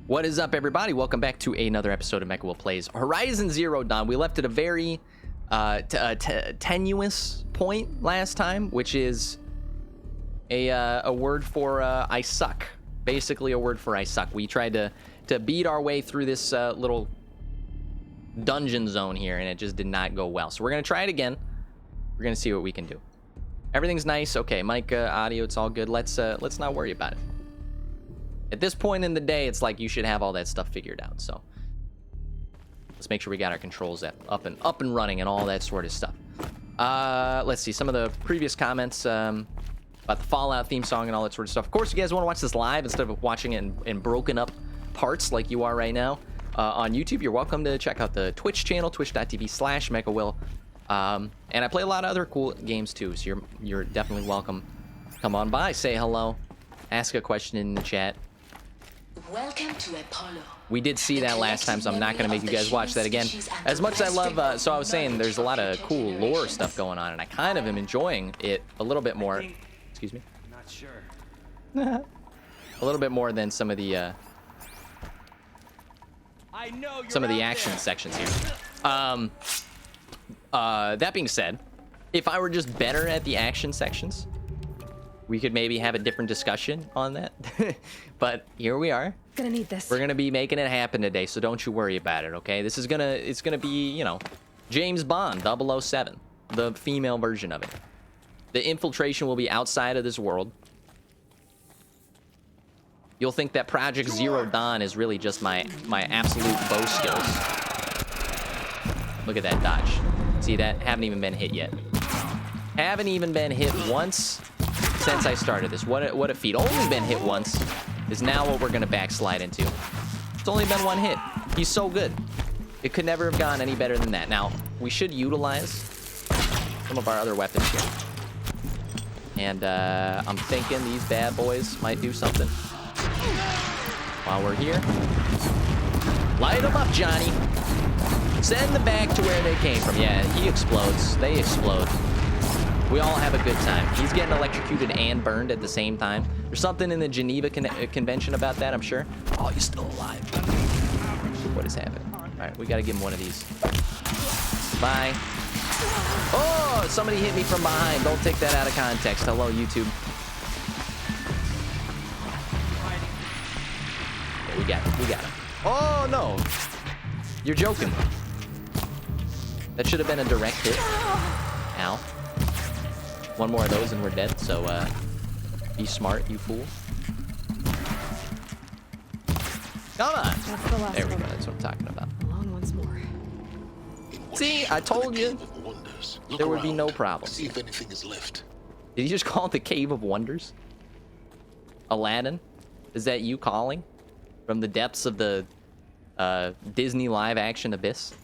What is up, everybody? Welcome back to another episode of MechaWill Plays Horizon Zero Dawn. We left at a very tenuous point last time, which is a word for I suck. Basically a word for I suck. We tried to beat our way through this little dungeon zone here, and it just did not go well. So we're going to try it again. We're going to see what we can do. Everything's nice. Okay, mic, audio, it's all good. Let's not worry about it. At this point in the day, it's like you should have all that stuff figured out. So let's make sure we got our controls up and running and all that sort of stuff. Let's see some of the previous comments about the Fallout theme song and all that sort of stuff. Of course, you guys want to watch this live instead of watching it in broken up parts like you are right now on YouTube. You're welcome to check out the Twitch channel, twitch.tv/MechaWill. And I play a lot of other cool games too, so you're definitely welcome. Come on by, say hello, ask a question in the chat. Welcome to Apollo. We did see that last time, so I'm not going to make you guys watch that again. As much as I love, so I was saying, there's a lot of cool lore stuff going on, and I kind of am enjoying it a little bit more. Excuse me? I'm not sure. A little bit more than some of the action sections here. That being said, if I were just better at the action sections, we could maybe have a different discussion on that. But here we are. Gonna need this. We're gonna be making it happen today, so don't you worry about it, okay? This is it's gonna be, you know, James Bond 007, the female version of it. The infiltration will be outside of this world. You'll think that Project Zero Dawn is really just my absolute bow skills. Look at that dodge. See that? Haven't even been hit yet. Haven't even been hit once since I started this. What a feat. Only been hit once is now what we're gonna backslide into. It's only been one hit. He's so good. It could never have gone any better than that. Now, we should utilize some of our other weapons here. And I'm thinking these bad boys might do something. While we're here. Light them up, Johnny. Send them back to where they came from. Yeah, he explodes. They explode. We all have a good time. He's getting electrocuted and burned at the same time. There's something in the Geneva Convention about that, I'm sure. Oh, he's still alive. What is happening? All right, we got to give him one of these. Bye. Oh, somebody hit me from behind. Don't take that out of context. Hello, YouTube. Yeah, we got him. We got him. Oh, no. You're joking. That should have been a direct hit. Ow. One more of those and we're dead, so be smart, you fool. Come on! There we go, that's what I'm talking about. Along once more. See, I told you there would be no problem. See if anything is left. Did you just call it the Cave of Wonders? Aladdin? Is that you calling? From the depths of the Disney live action abyss?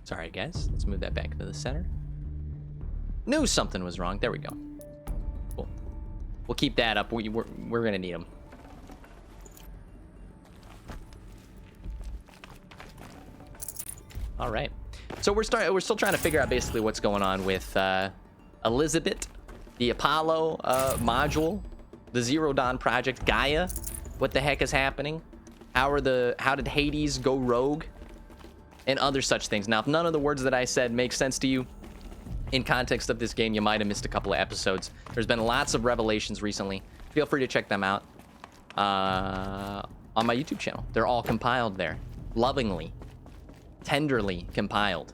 Sorry, guys. Let's move that back into the center. Knew something was wrong. There we go. Cool. We'll keep that up. We're going to need them. All right. So we're still trying to figure out basically what's going on with Elizabeth, the Apollo module, the Zero Dawn project, Gaia. What the heck is happening? How did Hades go rogue? And other such things. Now, if none of the words that I said make sense to you in context of this game, you might have missed a couple of episodes. There's been lots of revelations recently. Feel free to check them out on my YouTube channel. They're all compiled there. Lovingly, tenderly compiled.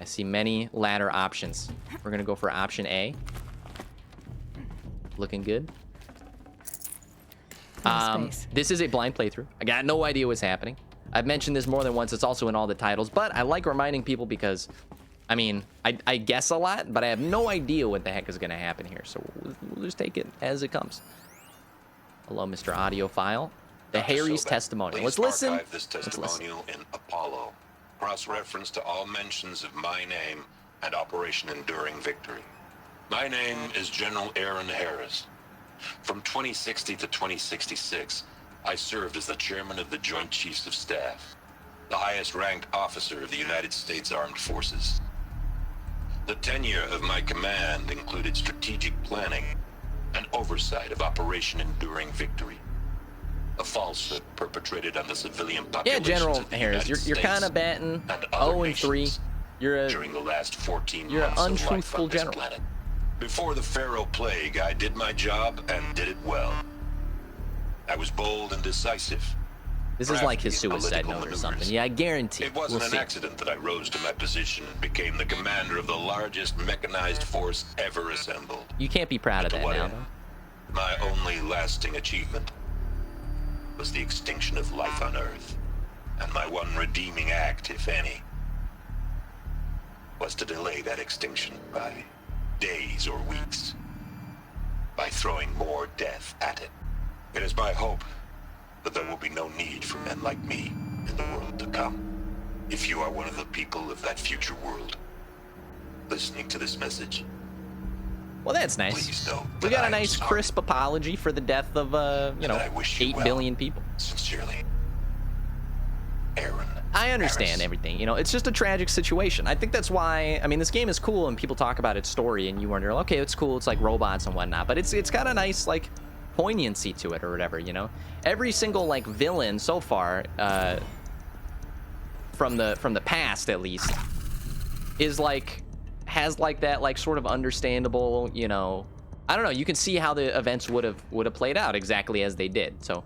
I see many ladder options. We're going to go for option A. Looking good. This is a blind playthrough. I got no idea what's happening. I've mentioned this more than once. It's also in all the titles, but I like reminding people because, I mean, I guess a lot, but I have no idea what the heck is going to happen here. So we'll just take it as it comes. Hello, Mr. Audiophile. The Harry's testimonial. Let's listen. Archive this testimonial in Apollo. Cross-reference to all mentions of my name and Operation Enduring Victory. My name is General Aaron Harris. From 2060 to 2066, I served as the chairman of the Joint Chiefs of Staff, the highest ranked officer of the United States Armed Forces. The tenure of my command included strategic planning and oversight of Operation Enduring Victory, a falsehood perpetrated on the civilian Yeah, population. General Harris, you're kind of batting 0-3. You're during the last 14 you're an months of life untruthful on this general. planet. Before the Pharaoh Plague, I did my job and did it well. I was bold and decisive. This is like his crafty in suicide political note or maneuvers. something. Yeah, I guarantee. It wasn't we'll an see. accident that I rose to my position and became the commander of the largest mechanized force ever assembled. You can't be proud of To that what now, end? though. My only lasting achievement was the extinction of life on Earth. And my one redeeming act, if any, was to delay that extinction by days or weeks, by throwing more death at it. It is my hope that there will be no need for men like me in the world to come. If you are one of the people of that future world listening to this message, Well, that's nice. please know We that got I a am nice, sorry. crisp apology for the death of, And I wish you 8 well. billion people. Sincerely, Aaron. I understand Harris. everything. You know, it's just a tragic situation. I think that's why. I mean, this game is cool, and people talk about its story, and you wonder, okay, it's cool. It's like robots and whatnot, but it's got a nice like poignancy to it or whatever. You know, every single like villain so far, from the past at least, is like has like that like sort of understandable. You know, I don't know. You can see how the events would have played out exactly as they did. So.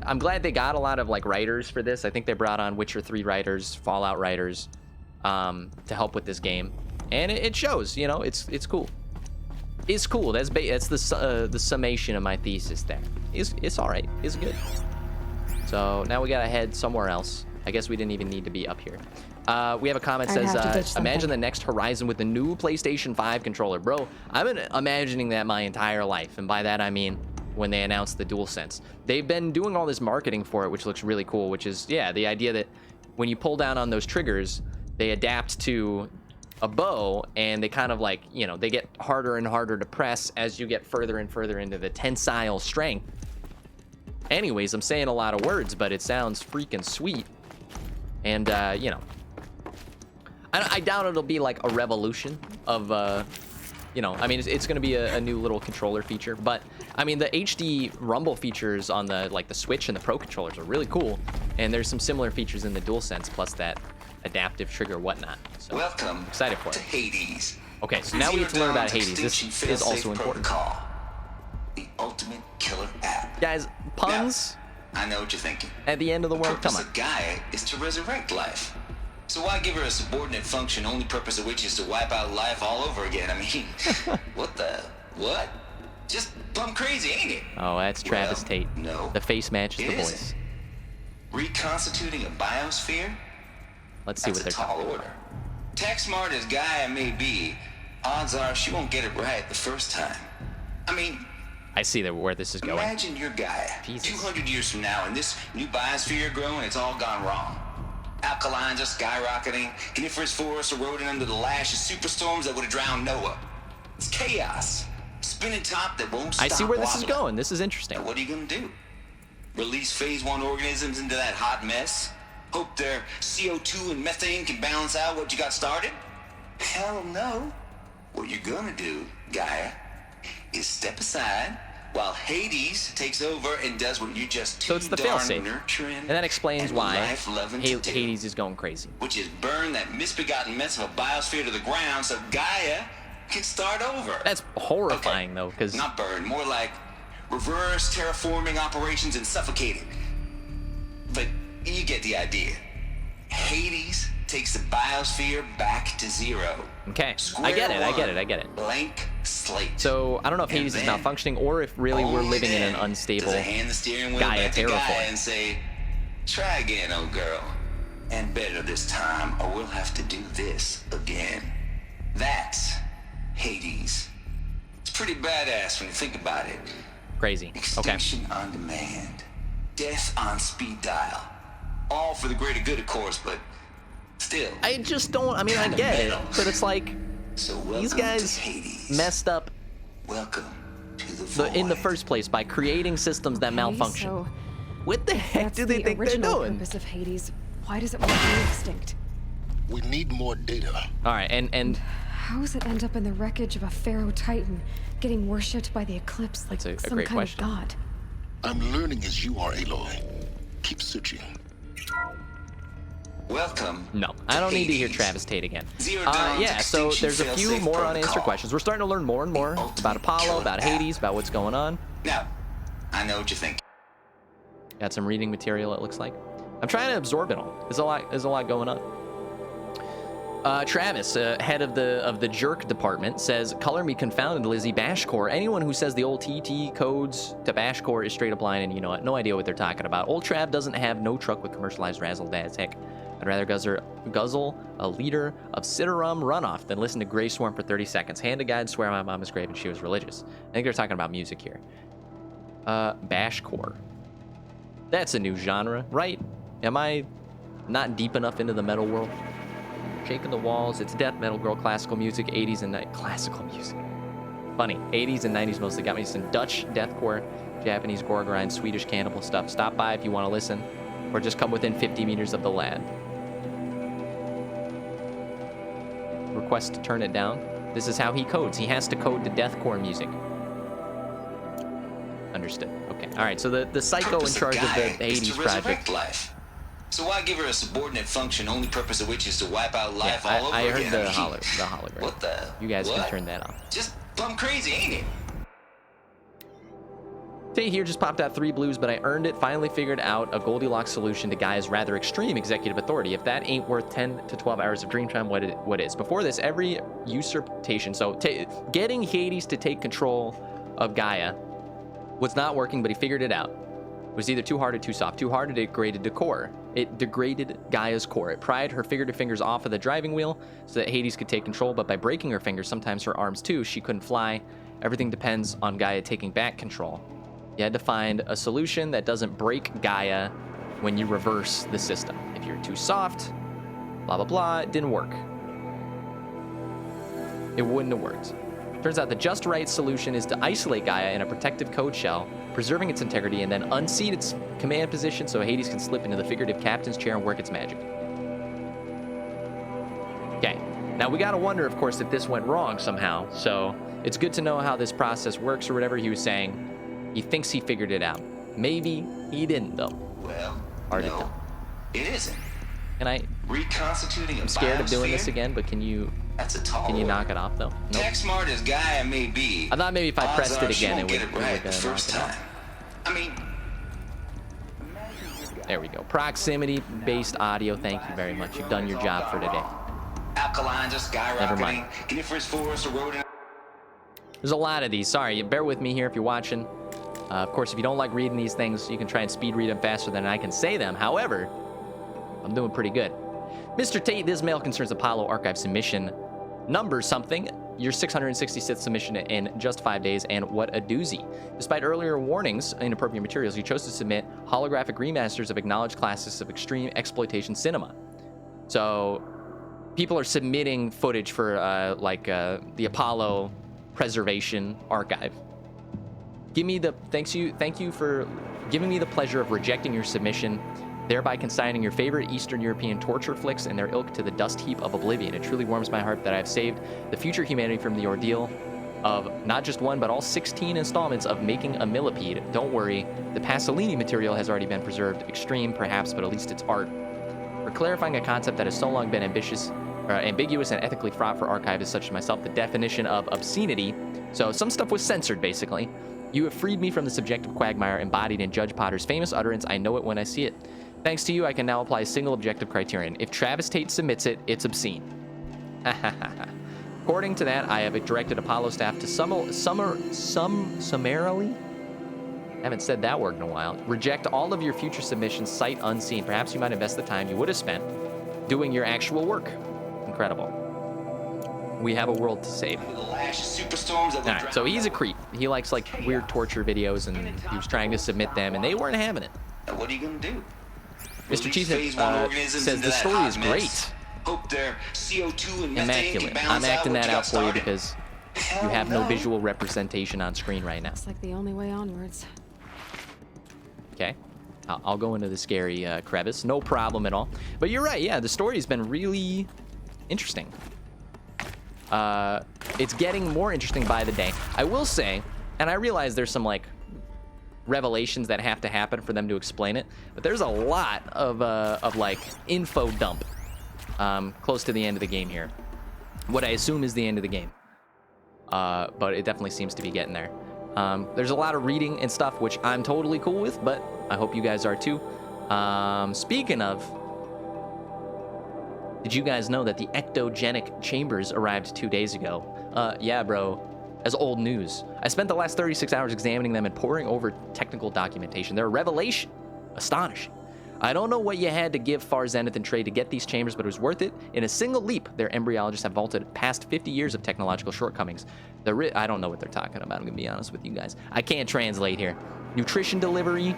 I'm glad they got a lot of like writers for this. I think they brought on Witcher 3 writers, Fallout writers, to help with this game, and it shows. You know, it's cool. It's cool. That's the summation of my thesis. There, it's all right. It's good. So now we gotta head somewhere else. I guess we didn't even need to be up here. We have a comment that I'd have to ditch says, something. imagine the next Horizon with the new PlayStation 5 controller. Bro, I've been imagining that my entire life, and by that I mean when they announced the DualSense. They've been doing all this marketing for it, which looks really cool, which is, yeah, the idea that when you pull down on those triggers, they adapt to a bow, and they kind of like, you know, they get harder and harder to press as you get further and further into the tensile strength. Anyways, I'm saying a lot of words, but it sounds freaking sweet. And, you know, I doubt it'll be like a revolution of, you know, I mean, it's going to be a new little controller feature, but I mean, the HD rumble features on the like the Switch and the Pro controllers are really cool, and there's some similar features in the DualSense, plus that adaptive trigger whatnot. So Welcome excited for to it. Hades. Okay, so now we get to learn about Hades. This is also important. Protocol, the ultimate killer app. Guys, puns Now, I know what you're thinking. at the end of the The world. Come purpose on. of Gaia is to resurrect life. So why give her a subordinate function, only purpose of which is to wipe out life all over again? I mean, what? Just plumb crazy, ain't it? Oh, that's Travis Well, Tate. no, The face matches it the isn't. voice. Reconstituting a biosphere? Let's see That's what a they're tall talking order. about. Tech smart as Gaia may be, odds are she won't get it right the first time. I mean, I see where this is going. imagine you're Gaia, Jesus. 200 years from now, and this new biosphere you're growing, it's all gone wrong. Alkalines are skyrocketing, coniferous forests eroding under the lash of superstorms that would have drowned Noah. It's chaos. Spinning top that won't stop I see where this is wobbling. going. This is interesting. Now, what are you gonna do? Release phase 1 organisms into that hot mess? Hope their CO2 and methane can balance out what you got started? Hell no. What you're gonna do, Gaia, is step aside while Hades takes over and does what you just too So it's the darn failsafe. nurturing And that explains and why life-loving to do, Hades is going crazy. which is burn that misbegotten mess of a biosphere to the ground so Gaia can start over. That's horrifying, though, because Not burn, more like reverse terraforming operations and suffocating. But you get the idea. Hades takes the biosphere back to zero. okay, I get it. Square I get it. Blank slate. So I don't know if And Hades is then, malfunctioning or if really we're only living in an then unstable does it hand the steering wheel Gaia back to terraform. Gaia and say, try again, old girl. And better this time, or we'll have to do this again. That's Hades. It's pretty badass when you think about it. Crazy. Okay. Extinction on demand. Death on speed dial. All for the greater good, of course, but still. I just don't. I mean, I Kinda get it, metal. but it's like So these welcome guys to Hades. messed up Welcome to the void. in the first place by creating systems that malfunction. So What the heck that's do they the think they're original doing? purpose of Hades. Why does it want to be extinct? We need more data. All right, and How does it end up in the wreckage of a pharaoh titan, getting worshipped by the eclipse like That's a some great kind question. of god? I'm learning as you are, Aloy. Keep searching. Welcome. No, I don't need to hear Hades. Travis Tate again. Zero Dawn's Yeah, so extinction there's a few failsafe more unanswered protocol. questions. We're starting to learn more and more about Apollo, about Hades, about what's going on. Now, I know what you think. Got some reading material, it looks like. I'm trying to absorb it all. There's a lot going on. Travis, head of the jerk department, says, "Color me confounded, Lizzie. Bashcore. Anyone who says the old TT codes to Bashcore is straight up lying, and you know what? No idea what they're talking about. Old Trav doesn't have no truck with commercialized razzle dads. Heck, I'd rather guzzle a liter of Ciderum runoff than listen to Grey Swarm for 30 seconds. Hand to God, swear my mom is grave and she was religious." I think they're talking about music here. Bashcore. That's a new genre, right? Am I not deep enough into the metal world? Shaking the walls. It's death metal, girl, classical music, 80s and classical music. Funny, 80s and 90s mostly. Got me some Dutch deathcore, Japanese gore grind, Swedish cannibal stuff. Stop by if you want to listen, or just come within 50 meters of the lab. Request to turn it down. This is how he codes. He has to code to deathcore music. Understood. Okay. All right. So the psycho in charge of the Gaia is Hades to resurrect project. life. So why give her a subordinate function, only purpose of which is to wipe out life Yeah, all over I heard again? the hologram. What the? You guys what? can turn that off. Just plumb crazy, ain't it? Tay here just popped out 3 blues, but I earned it. Finally figured out a Goldilocks solution to Gaia's rather extreme executive authority. If that ain't worth 10 to 12 hours of dream time, what is? Before this, every usurpation, so getting Hades to take control of Gaia was not working, but he figured it out. It was either too hard or too soft. Too hard, it degraded the core. It degraded Gaia's core. It pried her figurative fingers off of the driving wheel so that Hades could take control, but by breaking her fingers, sometimes her arms too, she couldn't fly. Everything depends on Gaia taking back control. You had to find a solution that doesn't break Gaia when you reverse the system. If you're too soft, blah, blah, blah, it didn't work. It wouldn't have worked. Turns out the just right solution is to isolate Gaia in a protective code shell, preserving its integrity, and then unseat its command position so Hades can slip into the figurative captain's chair and work its magic. Okay, now we gotta wonder, of course, if this went wrong somehow, so it's good to know how this process works or whatever he was saying. He thinks he figured it out. Maybe he didn't, though. Well, Hard to no, tell. it isn't. And Reconstituting a I'm scared of doing this biosphere? again, but can you That's knock it off, though? Nope. Tech smart as Gaia may be, I thought maybe if I odds pressed are it she again, won't it get would it right the knock first it off. time. I mean, There we go. Proximity-based audio. Thank you very much. You've done your job for today. alkalines are Never mind. skyrocketing. Coniferous forests eroding. There's a lot of these. Sorry, bear with me here if you're watching. Of course, if you don't like reading these things, you can try and speed read them faster than I can say them. However, I'm doing pretty good. Mr. Tate, this mail concerns Apollo Archive submission number something. Your 666th submission in just 5 days, and what a doozy. Despite earlier warnings, inappropriate materials, you chose to submit holographic remasters of acknowledged classics of extreme exploitation cinema. So, people are submitting footage for, the Apollo Preservation Archive. Thank you for giving me the pleasure of rejecting your submission, thereby consigning your favorite Eastern European torture flicks and their ilk to the dust heap of oblivion. It truly warms my heart that I've saved the future humanity from the ordeal of not just one, but all 16 installments of making a millipede. Don't worry, the Pasolini material has already been preserved. Extreme, perhaps, but at least it's art. For clarifying a concept that has so long been ambiguous and ethically fraught for archivists such as myself, the definition of obscenity. So some stuff was censored, basically. You have freed me from the subjective quagmire embodied in Judge Potter's famous utterance, "I know it when I see it." Thanks to you, I can now apply a single objective criterion. If Travis Tate submits it, it's obscene. According to that, I have directed Apollo staff to summarily, haven't said that word in a while, reject all of your future submissions sight unseen. Perhaps you might invest the time you would have spent doing your actual work. Incredible. We have a world to save. Superstorms that will All right, so he's a creep. He likes weird torture videos, and he was trying to submit them, and they weren't having it. Now, what are you gonna do? Mr. Release Cheese phase one organisms says into the that story hot is mess. great. Hope their CO2 and methane can Immaculate. balance I'm acting out what that you out got for you started. because you Hell have no no. visual representation on screen right now. It's like the only way onwards. Okay. I'll go into the scary crevice. No problem at all. But you're right. Yeah, the story's been really interesting. It's getting more interesting by the day. I will say, and I realize there's some like revelations that have to happen for them to explain it, but there's a lot of like info dump close to the end of the game here. What I assume is the end of the game. But it definitely seems to be getting there. There's a lot of reading and stuff, which I'm totally cool with, but I hope you guys are too. Speaking of, did you guys know that the ectogenic chambers arrived 2 days ago? Yeah, bro. As old news. I spent the last 36 hours examining them and poring over technical documentation. They're a revelation. Astonishing. I don't know what you had to give Far Zenith and Trade to get these chambers, but it was worth it. In a single leap, their embryologists have vaulted past 50 years of technological shortcomings. I don't know what they're talking about, I'm gonna be honest with you guys. I can't translate here. Nutrition delivery,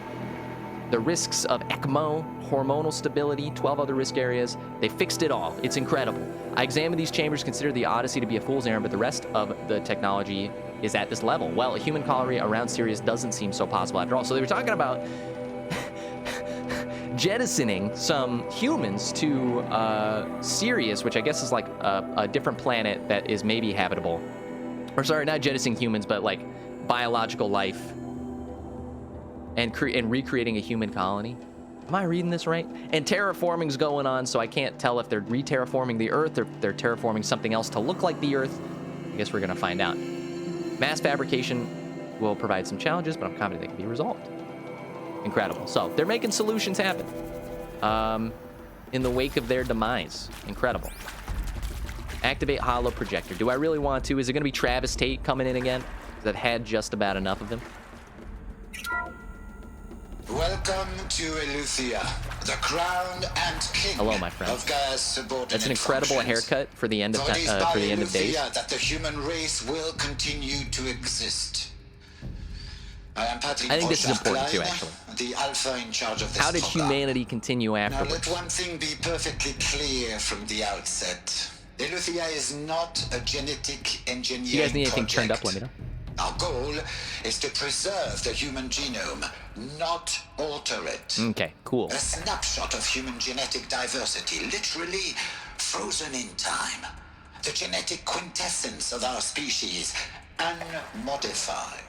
the risks of ECMO, hormonal stability, 12 other risk areas. They fixed it all. It's incredible. I examined these chambers, considered the Odyssey to be a fool's errand, but the rest of the technology is at this level. Well, a human colony around Sirius doesn't seem so possible after all. So they were talking about jettisoning some humans to Sirius, which I guess is like a different planet that is maybe habitable. Or sorry, not jettisoning humans, but like biological life. And recreating a human colony. Am I reading this right? And terraforming's going on, so I can't tell if they're re-terraforming the Earth or they're terraforming something else to look like the Earth. I guess we're gonna find out. Mass fabrication will provide some challenges, but I'm confident they can be resolved. Incredible. So they're making solutions happen in the wake of their demise. Incredible. Activate holo projector. Do I really want to? Is it gonna be Travis Tate coming in again? Because I've had just about enough of him. Welcome to Ellucia, the crown and king. Hello, my friend. Of Gaia's subordinate That's an incredible functions. haircut for the end of For it is by for the end of days. Ellucia that the human race will continue to exist. I am Patrick. I think this is important too, actually. The alpha in charge of this How did program. humanity continue Now afterwards? let one thing be perfectly clear from the outset. Ellucia is not a genetic engineering If you guys need anything project. turned up, let me know. Our goal is to preserve the human genome, not alter it. Okay, cool. A snapshot of human genetic diversity, literally frozen in time. The genetic quintessence of our species, unmodified.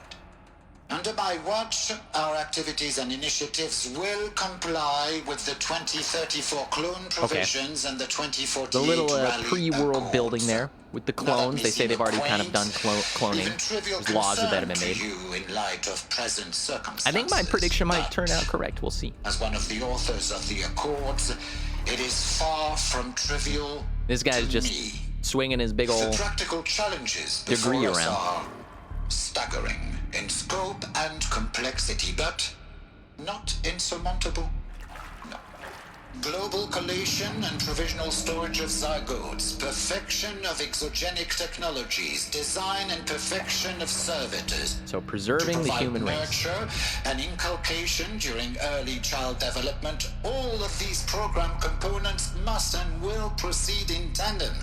Under my watch, our activities and initiatives will comply with the 2034 clone provisions and the 2048 The little rally pre-world accords. building there with the clones. They say they've already kind of done cloning. Even trivial There's laws that have been concern made. to you in light of present circumstances. I think my prediction might But turn out correct. We'll see. as one of the authors of the Accords, it is far from trivial. This guy's to just me. swinging his big The old practical challenges degree before us around. are staggering in scope and complexity, but not insurmountable. No. Global collation and provisional storage of zygotes, perfection of exogenic technologies, design and perfection of servitors. So preserving the human race. Nurture and inculcation during early child development, all of these program components must and will proceed in tandem.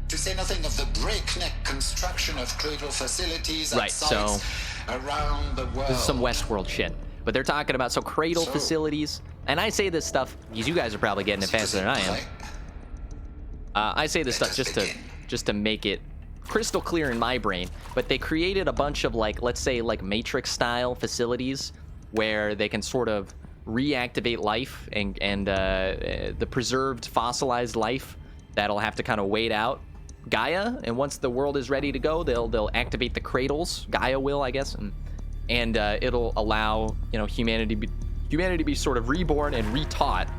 To say nothing of the breakneck construction of cradle facilities and Right, sites so around the world. This is some Westworld shit. But they're talking about cradle So- facilities. And I say this stuff because you guys are probably getting it faster than I am. I say this stuff just to make it crystal clear in my brain. But they created a bunch of like, let's say like Matrix style facilities where they can sort of reactivate life and the preserved fossilized life that'll have to kind of wait out Gaia. And once the world is ready to go, they'll activate the cradles. Gaia will, I guess, and it'll allow humanity to be sort of reborn and retaught,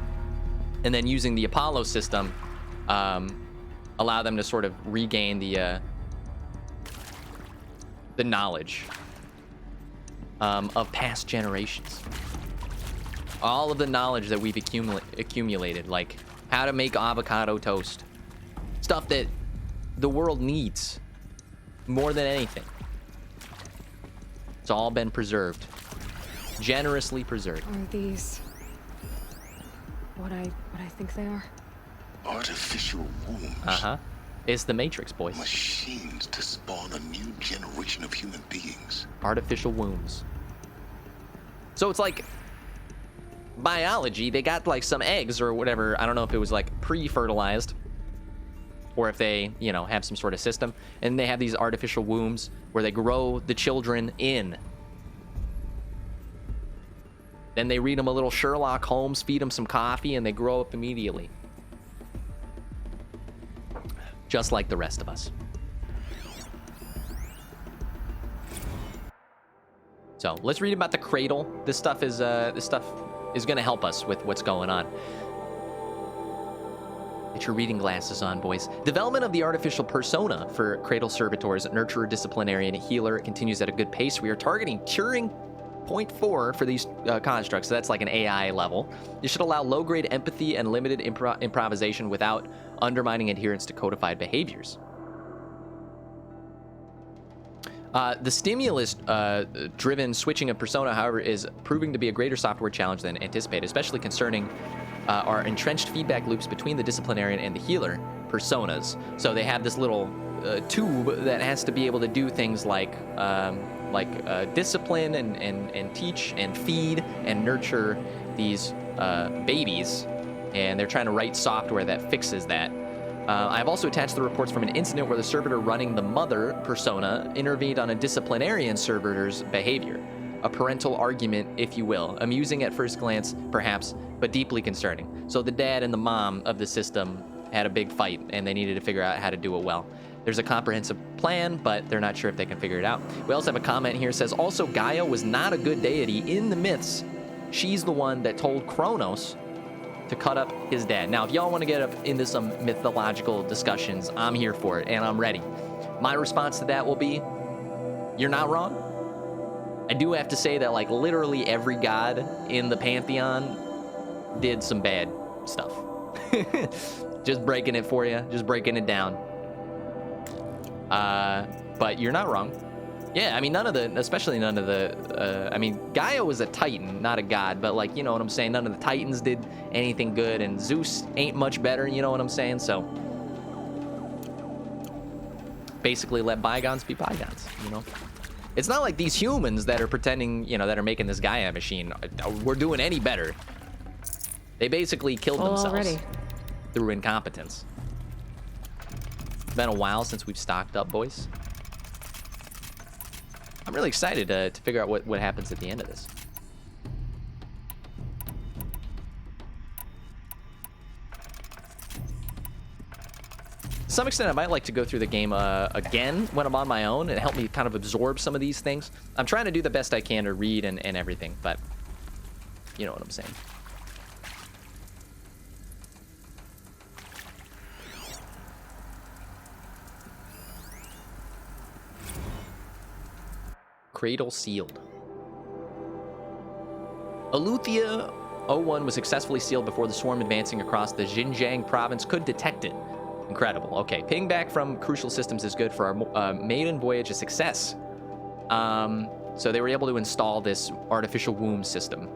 and then using the Apollo system, allow them to sort of regain the knowledge of past generations. All of the knowledge that we've accumulated, like how to make avocado toast, stuff that the world needs more than anything. It's all been preserved, generously preserved. Are these what I think they are? Artificial wombs. It's the Matrix, boys. Machines to spawn a new generation of human beings. Artificial wombs. So it's like biology. They got like some eggs or whatever. I don't know if it was like pre-fertilized. or if they, you know, have some sort of system. And they have these artificial wombs where they grow the children in. Then they read them a little Sherlock Holmes, feed them some coffee, and they grow up immediately. Just like the rest of us. So let's read about the Cradle. This stuff is going to help us with what's going on. Get your reading glasses on, boys. Development of the artificial persona for Cradle servitors, nurturer, disciplinarian, healer continues at a good pace. We are targeting Turing Point 4 for these constructs, so that's like an AI level. This should allow low-grade empathy and limited improvisation without undermining adherence to codified behaviors. The stimulus-driven switching of persona, however, is proving to be a greater software challenge than anticipated, especially concerning our entrenched feedback loops between the disciplinarian and the healer personas. So they have this little tube that has to be able to do things like discipline and teach and feed and nurture these babies, and they're trying to write software that fixes that. I've also attached the reports from an incident where the servitor running the mother persona intervened on a disciplinarian servitor's behavior. A parental argument, if you will. Amusing at first glance, perhaps, but deeply concerning. So the dad and the mom of the system had a big fight, and they needed to figure out how to do it well. There's a comprehensive plan, but they're not sure if they can figure it out. We also have a comment here that says, also, Gaia was not a good deity in the myths. She's the one that told Kronos to cut up his dad. Now, if y'all want to get up into some mythological discussions, I'm here for it, and I'm ready. My response to that will be, you're not wrong. I do have to say that, like, literally every god in the Pantheon did some bad stuff. Just breaking it for you, just breaking it down. But you're not wrong. Yeah, I mean, especially none of the, I mean, Gaia was a titan, not a god, but, like, you know what I'm saying? None of the titans did anything good, and Zeus ain't much better, you know what I'm saying? So, basically let bygones be bygones, you know? It's not like these humans that are pretending, you know, that are making this Gaia machine, we're doing any better. They basically killed themselves already through incompetence. It's been a while since we've stocked up, boys. I'm really excited to figure out what happens at the end of this. To some extent, I might like to go through the game again when I'm on my own and help me kind of absorb some of these things. I'm trying to do the best I can to read and everything, but you know what I'm saying. Cradle Sealed. Ellucia 01 was successfully sealed before the swarm advancing across the Xinjiang province could detect it. Incredible. Okay, ping back from crucial systems is good for our maiden voyage a success. So they were able to install this artificial womb system.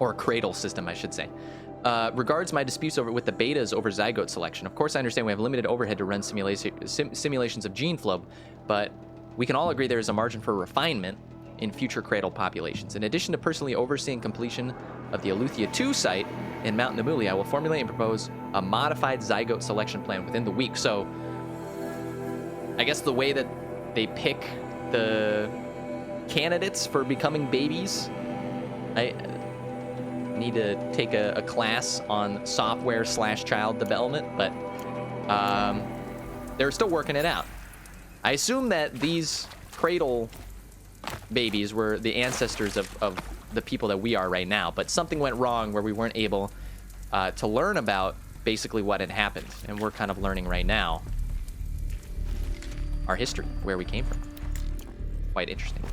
Or cradle system, I should say. Regards my disputes with the betas over zygote selection. Of course, I understand we have limited overhead to run simulations of gene flow, but we can all agree there is a margin for refinement in future cradle populations. In addition to personally overseeing completion of the Ellucia 2 site in Mount Namuli, I will formulate and propose a modified zygote selection plan within the week. So, I guess the way that they pick the candidates for becoming babies, I need to take a class on software/child development, but they're still working it out. I assume that these cradle babies were the ancestors of the people that we are right now, but something went wrong where we weren't able to learn about basically what had happened, and we're kind of learning right now our history, where we came from. Quite interesting.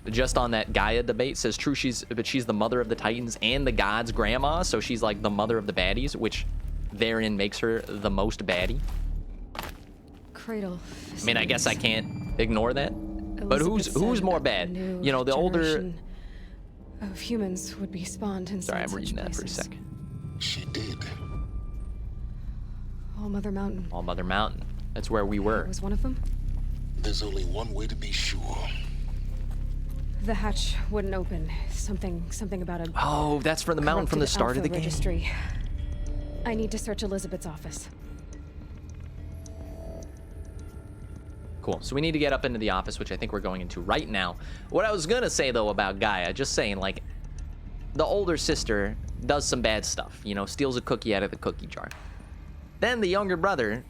Just on that Gaia debate, says true, but she's the mother of the Titans and the gods' grandma, so she's like the mother of the baddies, which therein makes her the most baddie. Cradle. I mean, I guess I can't ignore that. But who's more bad? You know, the older of humans would be spawned in. Sorry, I'm reading that for a sec. She did. All Mother Mountain. All Mother Mountain. That's where we were. Was one of them? There's only one way to be sure. The hatch wouldn't open. Something about a. Oh, that's for the mountain from the start of the game. Registry. I need to search Elizabeth's office. Cool. So we need to get up into the office, which I think we're going into right now. What I was gonna say though about Gaia, just saying, like, the older sister does some bad stuff, you know, steals a cookie out of the cookie jar. Then the younger brother,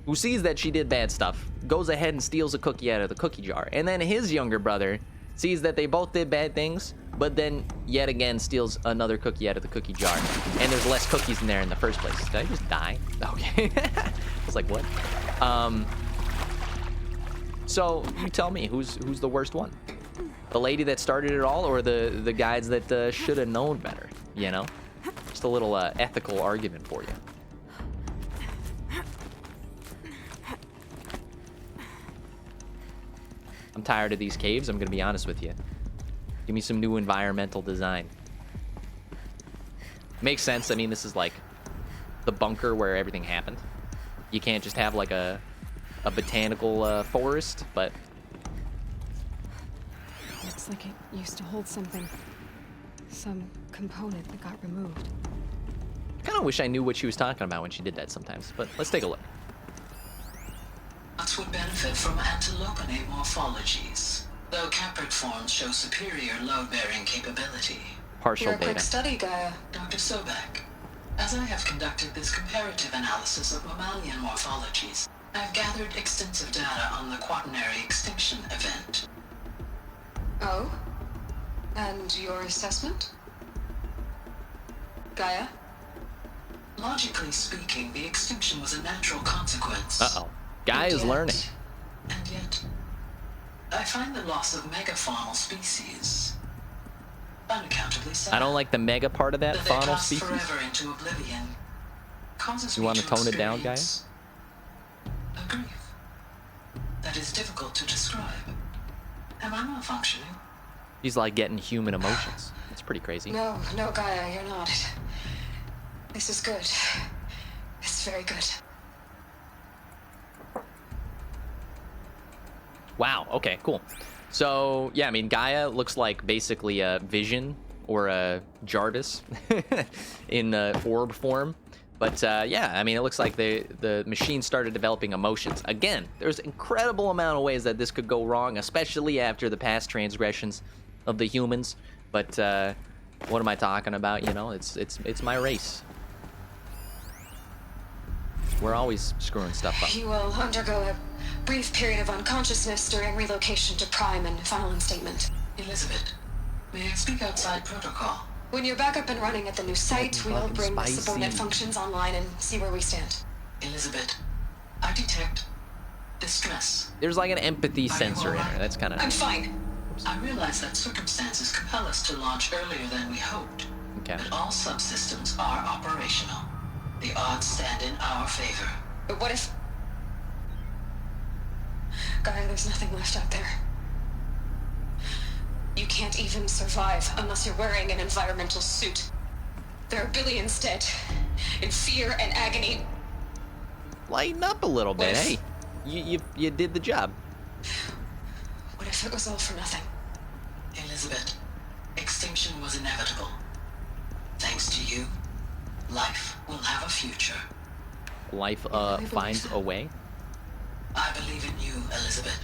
who sees that she did bad stuff, goes ahead and steals a cookie out of the cookie jar. And then his younger brother sees that they both did bad things, but then yet again steals another cookie out of the cookie jar. And there's less cookies in there in the first place. Did I just die? Okay. I was like, what? So you tell me, who's the worst one? The lady that started it all, or the guys that should have known better, you know? Just a little ethical argument for you. I'm tired of these caves, I'm gonna be honest with you. Give me some new environmental design. Makes sense, I mean, this is like the bunker where everything happened. You can't just have like a botanical forest, but... Looks like it used to hold something. Some component that got removed. I kind of wish I knew what she was talking about when she did that sometimes, but let's take a look. Nuts would benefit from antilopinae morphologies, though caprid forms show superior load-bearing capability. Partial You're a data. quick study, Gaia. Dr. Sobek. As I have conducted this comparative analysis of mammalian morphologies, I've gathered extensive data on the quaternary extinction event. Oh? And your assessment? Gaia? Logically speaking, the extinction was a natural consequence. Uh-oh. Guy is learning. And yet, I find the loss of megafaunal species unaccountably sad. I don't like the mega part of that They faunal pass species. forever into oblivion. Causes You me want to tone it down, Gaia? experience a grief that is difficult to describe. Am I malfunctioning? He's like getting human emotions. It's pretty crazy. No, Gaia, you're not. This is good. It's very good. Wow, okay, cool. So, yeah, I mean, Gaia looks like basically a Vision or a Jarvis in orb form. But, yeah, I mean, it looks like the machine started developing emotions. Again, there's incredible amount of ways that this could go wrong, especially after the past transgressions of the humans. But, what am I talking about? You know, it's my race. We're always screwing stuff up. You will undergo a brief period of unconsciousness during relocation to Prime and final instatement. Elizabeth, may I speak outside protocol? When you're back up and running at the new site, we'll bring the subordinate functions online and see where we stand. Elizabeth, I detect distress. There's like an empathy sensor in alright? there. That's kind of... I'm fine. I realize that circumstances compel us to launch earlier than we hoped. Okay. But all subsystems are operational. The odds stand in our favor. But what if... Gaia, there's nothing left out there. You can't even survive unless you're wearing an environmental suit. There are billions dead, in fear and agony. Lighten up a little bit. What Hey, if- you did the job. What if it was all for nothing? Elizabeth, extinction was inevitable. Thanks to you, life will have a future. Life believe finds that? a way. I believe in you, Elizabeth.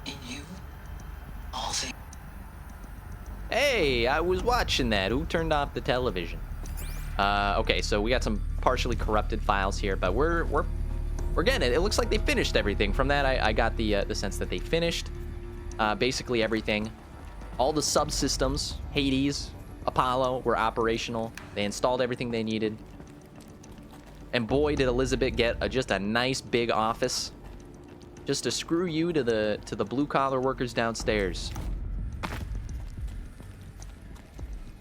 In you, all things. Hey, I was watching that. Who turned off the television? Okay, so we got some partially corrupted files here, but we're getting it. It looks like they finished everything. From that, I got the sense that they finished basically everything. All the subsystems, Hades, Apollo, were operational. They installed everything they needed. And boy, did Elizabeth get just a nice big office, just to screw you to the blue collar workers downstairs.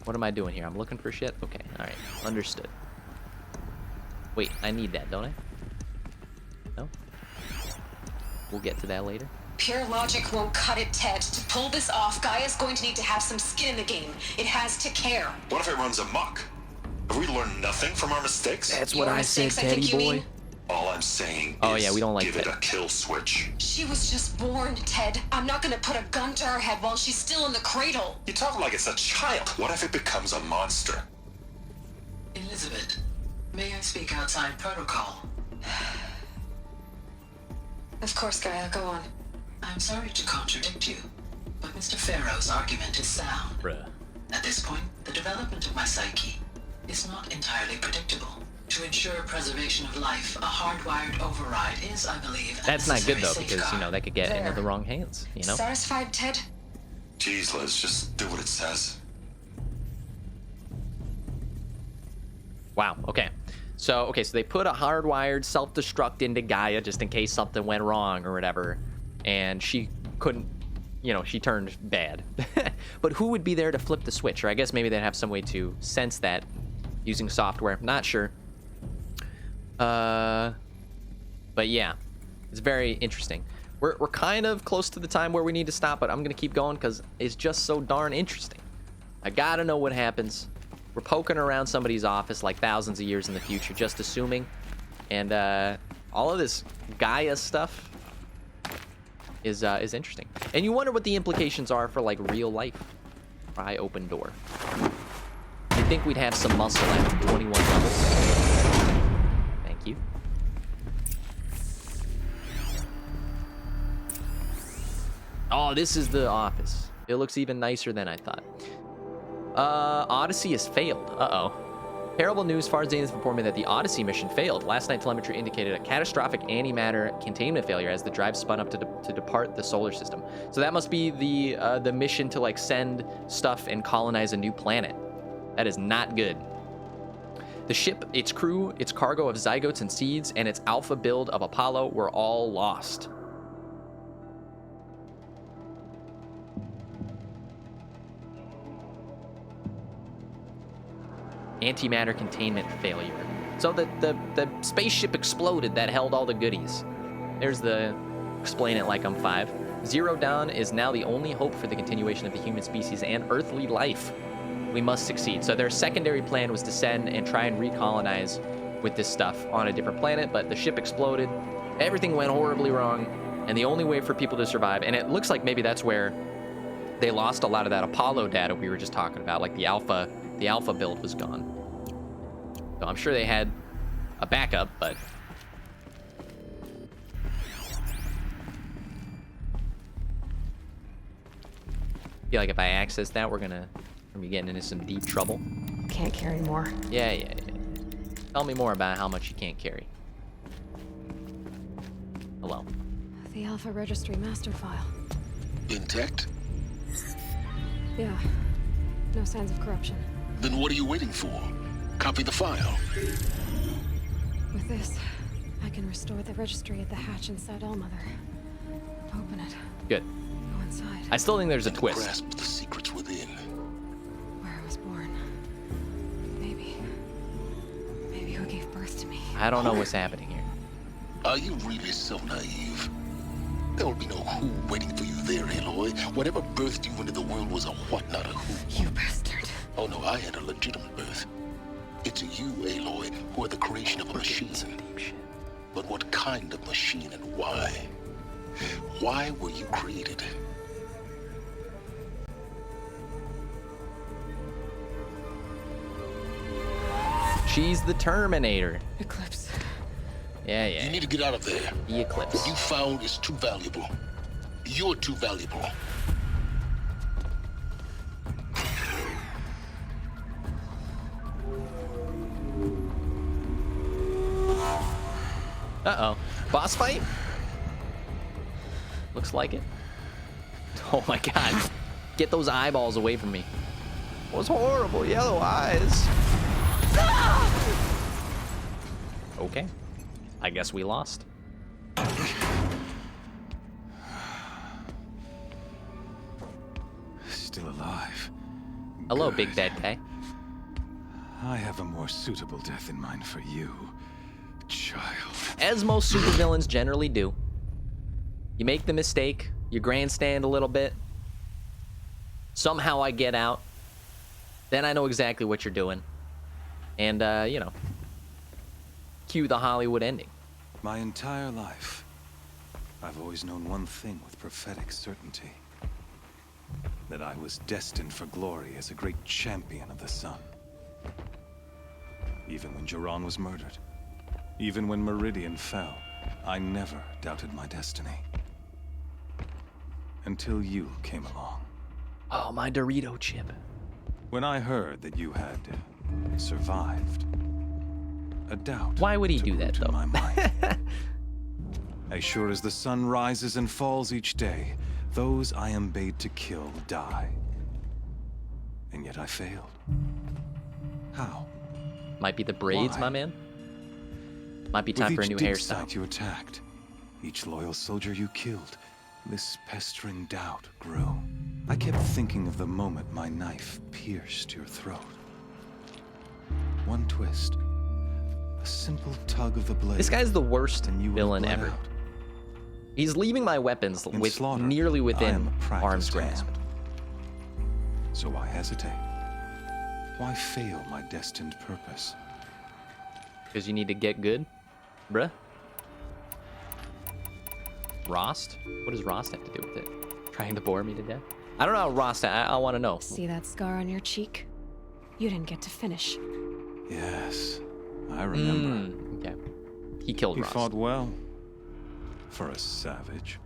What am I doing here? I'm looking for shit? Okay, alright. Understood. Wait, I need that, don't I? No? We'll get to that later. Pure logic won't cut it, Ted. To pull this off, Gaia's going to need to have some skin in the game. It has to care. What if it runs amok? Have we learned nothing from our mistakes? That's Your what I said, mistakes, I think Teddy you boy. mean? All I'm saying Oh, is yeah, we don't like give it that. a kill switch. She was just born, Ted. I'm not gonna put a gun to her head while she's still in the cradle. You talk like it's a child. What if it becomes a monster? Elizabeth, May I speak outside protocol? Of course, Gaia, go on. I'm sorry to contradict you, but Mr. Pharaoh's argument is sound. Bruh. At this point, the development of my psyche is not entirely predictable. To ensure preservation of life, a hardwired override is, I believe, a That's not good, necessary though, because, you know, that could get into There. the wrong hands, you know? Satisfied, Ted? Jeez, Liz, just do what it says. Wow, okay. So they put a hardwired self-destruct into Gaia just in case something went wrong or whatever, and she couldn't, you know, she turned bad. But who would be there to flip the switch? Or I guess maybe they'd have some way to sense that using software. Not sure. But yeah, it's very interesting. We're kind of close to the time where we need to stop, but I'm gonna keep going because it's just so darn interesting. I gotta know what happens. We're poking around somebody's office like thousands of years in the future, just assuming. And all of this Gaia stuff is interesting. And you wonder what the implications are for like real life. Try open door. I think we'd have some muscle after 21 levels. Thank you. Oh, this is the office. It looks even nicer than I thought. Odyssey has failed. Uh-oh. Terrible news. Farzane has informed me that the Odyssey mission failed. Last night, telemetry indicated a catastrophic antimatter containment failure as the drive spun up to depart the solar system. So that must be the mission to like send stuff and colonize a new planet. That is not good. The ship, its crew, its cargo of zygotes and seeds, and its alpha build of Apollo were all lost. Antimatter containment failure. So the spaceship exploded that held all the goodies. There's the explain it like I'm 5. Zero Dawn is now the only hope for the continuation of the human species and earthly life. We must succeed. So their secondary plan was to send and try and recolonize with this stuff on a different planet, but the ship exploded. Everything went horribly wrong, and the only way for people to survive, and it looks like maybe that's where they lost a lot of that Apollo data we were just talking about, like the alpha build was gone. So I'm sure they had a backup, but I feel like if I access that, we're gonna be getting into some deep trouble. Can't carry more. Yeah. Tell me more about how much you can't carry. Hello. The Alpha Registry master file. Intact? Yeah. No signs of corruption. Then what are you waiting for? Copy the file. With this, I can restore the registry at the hatch inside Allmother. Open it. Good. Go inside. I still think there's a twist. Grasp the secrets within. Where I was born. Maybe who gave birth to me. I don't know what's happening here. Are you really so naive? There will be no who waiting for you there, Aloy. Whatever birthed you into the world was a what, not a who. You bastard. Oh no, I had a legitimate birth. It's you, Aloy, who are the creation of a machine. But what kind of machine and why? Why were you created? She's the Terminator. Eclipse. Yeah. You need to get out of there. The Eclipse. What you found is too valuable. You're too valuable. Uh-oh. Boss fight? Looks like it. Oh my god. Get those eyeballs away from me. Those horrible yellow eyes. Okay. I guess we lost. Still alive. Hello, Good. big bad guy. I have a more suitable death in mind for you, child. As most supervillains generally do. You make the mistake, you grandstand a little bit. Somehow I get out. Then I know exactly what you're doing. And, you know, cue the Hollywood ending. My entire life, I've always known one thing with prophetic certainty. That I was destined for glory as a great champion of the sun. Even when Jiran was murdered. Even when Meridian fell, I never doubted my destiny. Until you came along. Oh, my Dorito chip. When I heard that you had survived, a doubt. Why would he took do that, root in though? my mind. As sure as the sun rises and falls each day, those I am bade to kill die. And yet I failed. How? Might be the braids, Why? my man. Might be time for a new With each dig hairstyle. site you attacked, each loyal soldier you killed, this pestering doubt grew. I kept thinking of the moment my knife pierced your throat. One twist, a simple tug of the blade. This guy's the worst and you would villain have bled ever. out. He's leaving my weapons In with slaughter, nearly I am within a practiced arm's grasp. hand. So why hesitate? Why fail my destined purpose? Because you need to get good, bruh. Rost? What does Rost have to do with it? Trying to bore me to death? I don't know how Rost, I want to know. See that scar on your cheek? You didn't get to finish. Yes, I remember. Okay. He killed He Rost. fought well. For a savage.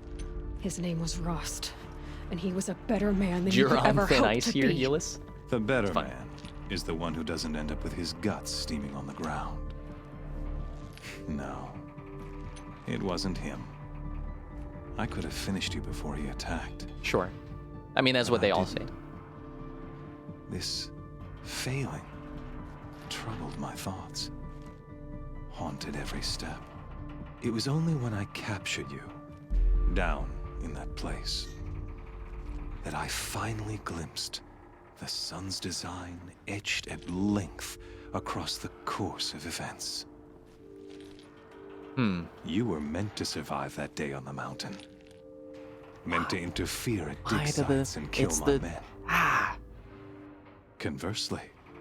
His name was Rost, and he was a better man than you could Jiran ever Thin hope Ice to here, be. Helis? The better fine. man is the one who doesn't end up with his guts steaming on the ground. No, it wasn't him. I could have finished you before he attacked. Sure. I mean, that's But what they I all say. didn't. This failing troubled my thoughts, haunted every step. It was only when I captured you, down in that place, that I finally glimpsed the sun's design etched at length across the course of events. You were meant to survive that day on the mountain. Meant to interfere at dig sites and kill my men. Conversely,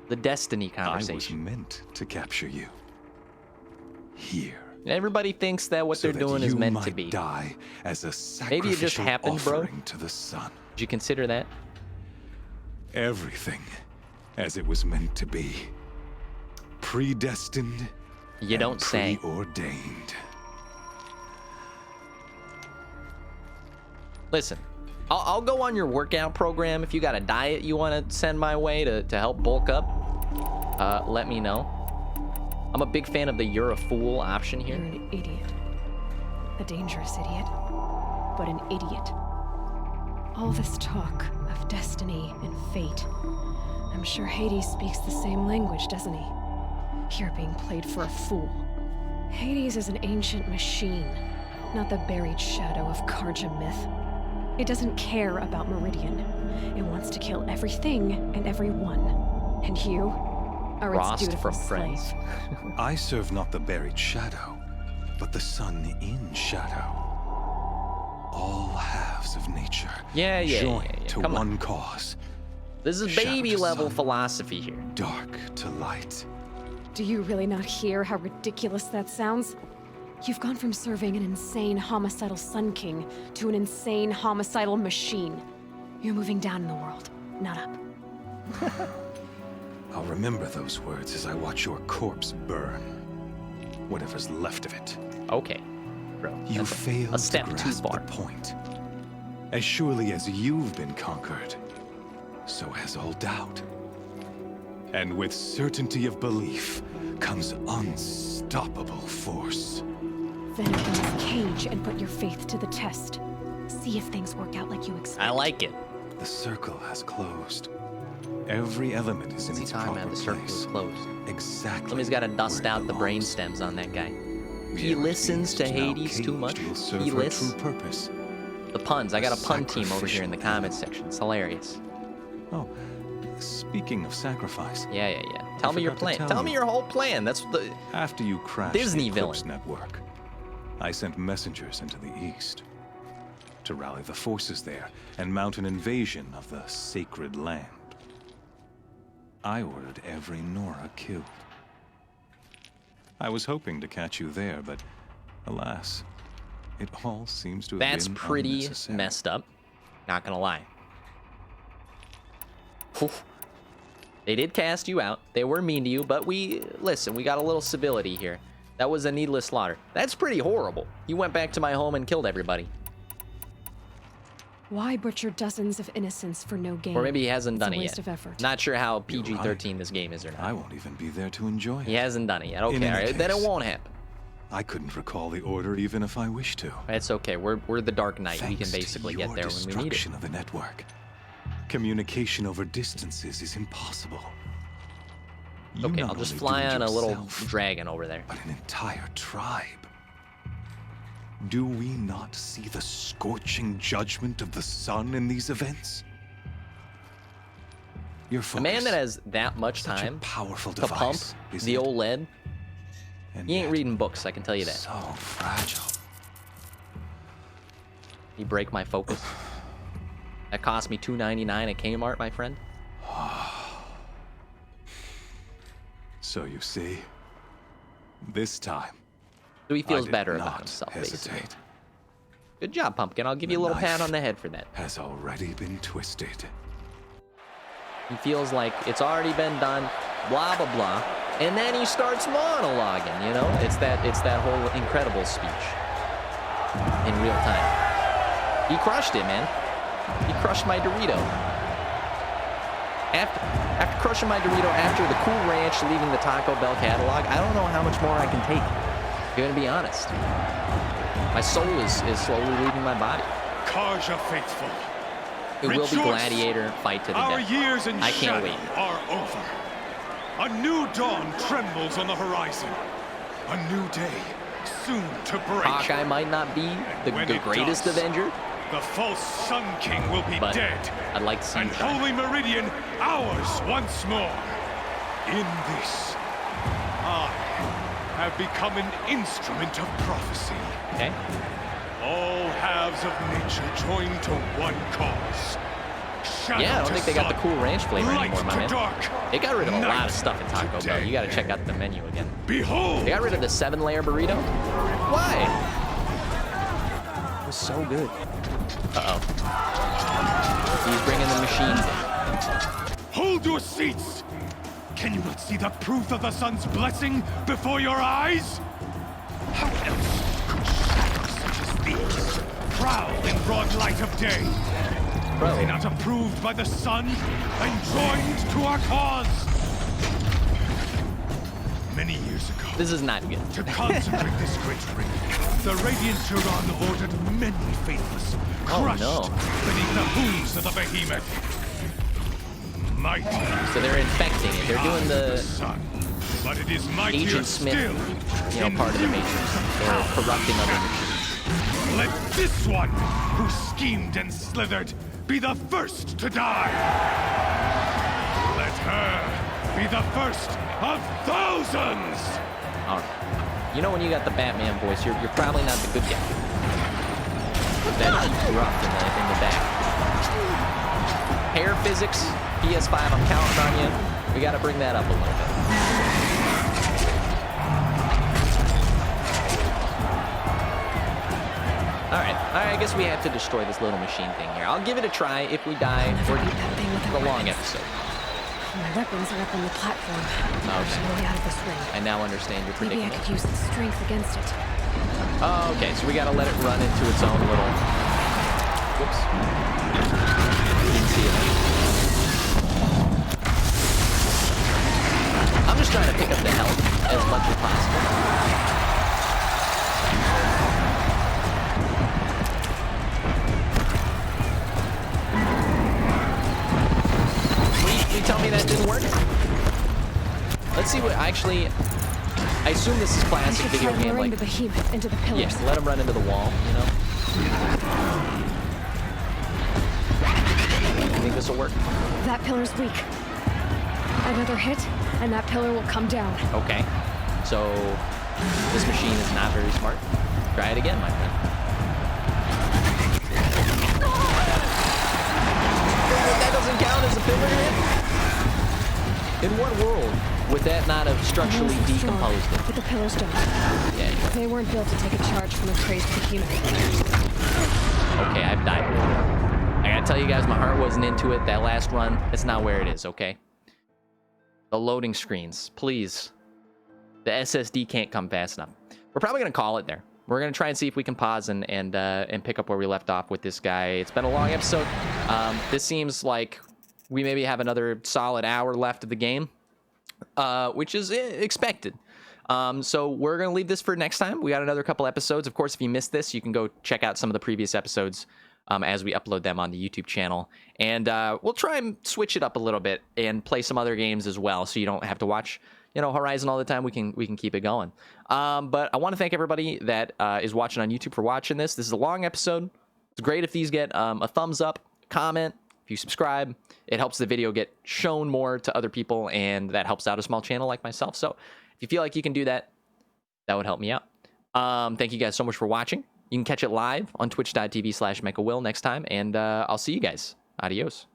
The destiny I was conversation. meant to capture you. Here. Everybody thinks that what so they're that doing is you meant might to be. die as a Maybe it just sacrificial happened, bro. offering to the sun. Did you consider that? Everything as it was meant to be. Predestined. You don't say. Preordained. Listen, I'll go on your workout program. If you got a diet you want to send my way to help bulk up, let me know. I'm a big fan of the "you're a fool" option here. You're an idiot. A dangerous idiot, but an idiot. All this talk of destiny and fate. I'm sure Hades speaks the same language, doesn't he? You're being played for a fool. Hades is an ancient machine, not the buried shadow of Karja myth. It doesn't care about Meridian. It wants to kill everything and everyone. And you are its Rost dutiful from slave. Friends. I serve not the buried shadow, but the sun in shadow. All halves of nature Yeah. joined to Come on. one cause. This is Shadow baby to level sun. philosophy here. Dark to light. Do you really not hear how ridiculous that sounds? You've gone from serving an insane homicidal Sun King to an insane homicidal machine. You're moving down in the world, not up. I'll remember those words as I watch your corpse burn. Whatever's left of it. Okay, bro. You That's failed a step to too grasp far. the point. As surely as you've been conquered, so has all doubt. And with certainty of belief comes unstoppable force. Then open this cage and put your faith to the test. See if things work out like you expect. I like it. The circle has closed. Every element is in its Time proper out. The circle place. is closed. Exactly. Somebody's got to dust where it out the brain belongs. stems on that guy. The He errant listens to beast now Hades too caged much. will serve He her lists. true purpose. The puns. I got a pun team over here in the Sacrificial comments section. It's hilarious. Oh, speaking of sacrifice, Yeah. Tell me your forgot to plan. tell Tell me you. your whole plan. That's the. after you crashed Disney the Eclipse villain. network, I sent messengers into the east to rally the forces there and mount an invasion of the sacred land. I ordered every Nora killed. I was hoping to catch you there, but alas, it all seems to have That's been pretty unnecessary. messed up. Not gonna lie. Oof. They did cast you out. They were mean to you, but listen, we got a little civility here. That was a needless slaughter. That's pretty horrible. You went back to my home and killed everybody. Why butcher dozens of innocents for no gain? Or maybe he hasn't done it It's a waste yet. of effort. Not sure how PG-13 this game is or not. I won't even be there to enjoy it. He hasn't done it yet. In Okay, any all right. Then it case, won't happen. I couldn't recall the order even if I wished to. It's okay. We're the Dark Knight. We can Thanks to basically your get there when we need it. destruction of the network, communication over distances is impossible. You Okay, not I'll just only fly do it on a little yourself, dragon over there. but an entire tribe. Do we not see the scorching judgment of the sun in these events? Your A focus, man that has that much such a time powerful to pump device, isn't the it? old lead, And he ain't yet, reading books, I can tell you that. so fragile. You break my focus. That cost me $2.99 at Kmart, my friend. So you see, this time, So he feels I did better not about himself, basically. hesitate. Good job, Pumpkin. I'll give you a little pat on the head for that. Has already been twisted. He feels like it's already been done, blah, blah, blah. And then he starts monologuing, you know? It's that whole incredible speech in real time. He crushed it, man. He crushed my Dorito. After crushing my Dorito after the Cool Ranch leaving the Taco Bell catalog, I don't know how much more I can take. I'm gonna be honest. My soul is slowly leaving my body. Karja faithful. It will be Rejoice! gladiator fight to the Our death. years in I can't shadow wait. are over. A new dawn trembles on the horizon. A new day soon to break. Hawkeye might not be the When it greatest does, Avenger, The false Sun King will be but dead. I'd like to see And him try. Holy Meridian ours once more. In this, I have become an instrument of prophecy. Okay. All halves of nature joined to one cause. Shadow Yeah, I don't to think they got the sun, Cool Ranch flavor light anymore, my to man. dark, They got rid of a lot night of stuff at Taco to Bell. day. You gotta check out the menu again. Behold! They got rid of the 7-layer burrito? Why? It was so good. Uh-oh. He's bringing the machines in. Hold your seats! Can you not see the proof of the sun's blessing before your eyes? How else could shadows such as these prowl in broad light of day? Are they not approved by the sun and joined to our cause? Many years ago, This is not good. to consecrate this great ring, the Radiant Turon ordered many faithless, crushed beneath the hooves of the behemoth. Mighty. So they're infecting it. They're doing the sun, but it is mightier Agent Smith, still. part of the Matrix. They're corrupting other machines. Let this one, who schemed and slithered, be the first to die. Let her be the first of thousands. All right. You know when you got the Batman voice, you're probably not the good guy. Put that rough in the back. Hair physics, PS5, I'm counting on you. We got to bring that up a little bit. All right, I guess we have to destroy this little machine thing here. I'll give it a try. If we die, Never we're beat that thing with the a long weapon. episode. My weapons are up on the platform. Okay. I'm really out of this ring. I now understand your Maybe I predicament. could use its strength against it. Oh, okay, so we gotta let it run into its own little... Whoops. Didn't see it. I'm just trying to pick up the health as much as possible. Will you tell me that didn't work? Let's see what actually... I assume this is I classic should video try game, luring like... the behemoth into the pillars. Yes, let him run into the wall, you know? You think this will work? That pillar's weak. Another hit, and that pillar will come down. Okay. So, this machine is not very smart. Try it again, my friend. That doesn't count as a pillar hit? In what world would that not have structurally The walls are strong, decomposed it? but the pillars don't. Yeah, you're right. They weren't built to take a charge from a crazed behemoth. Okay, I've died. I gotta tell you guys, my heart wasn't into it. That last run, that's not where it is, okay? The loading screens, please. The SSD can't come fast enough. We're probably gonna call it there. We're gonna try and see if we can pause and pick up where we left off with this guy. It's been a long episode. This seems like we maybe have another solid hour left of the game, which is expected. So we're gonna leave this for next time. We got another couple episodes. Of course, if you missed this, you can go check out some of the previous episodes as we upload them on the YouTube channel. And we'll try and switch it up a little bit and play some other games as well, so you don't have to watch, you know, Horizon all the time. We can keep it going. But I want to thank everybody that is watching on YouTube for watching this. This is a long episode. It's great if these get a thumbs up, comment. If you subscribe, it helps the video get shown more to other people, and that helps out a small channel like myself. So if you feel like you can do that, that would help me out. Thank you guys so much for watching. You can catch it live on twitch.tv/MechaWill next time, and I'll see you guys. Adios.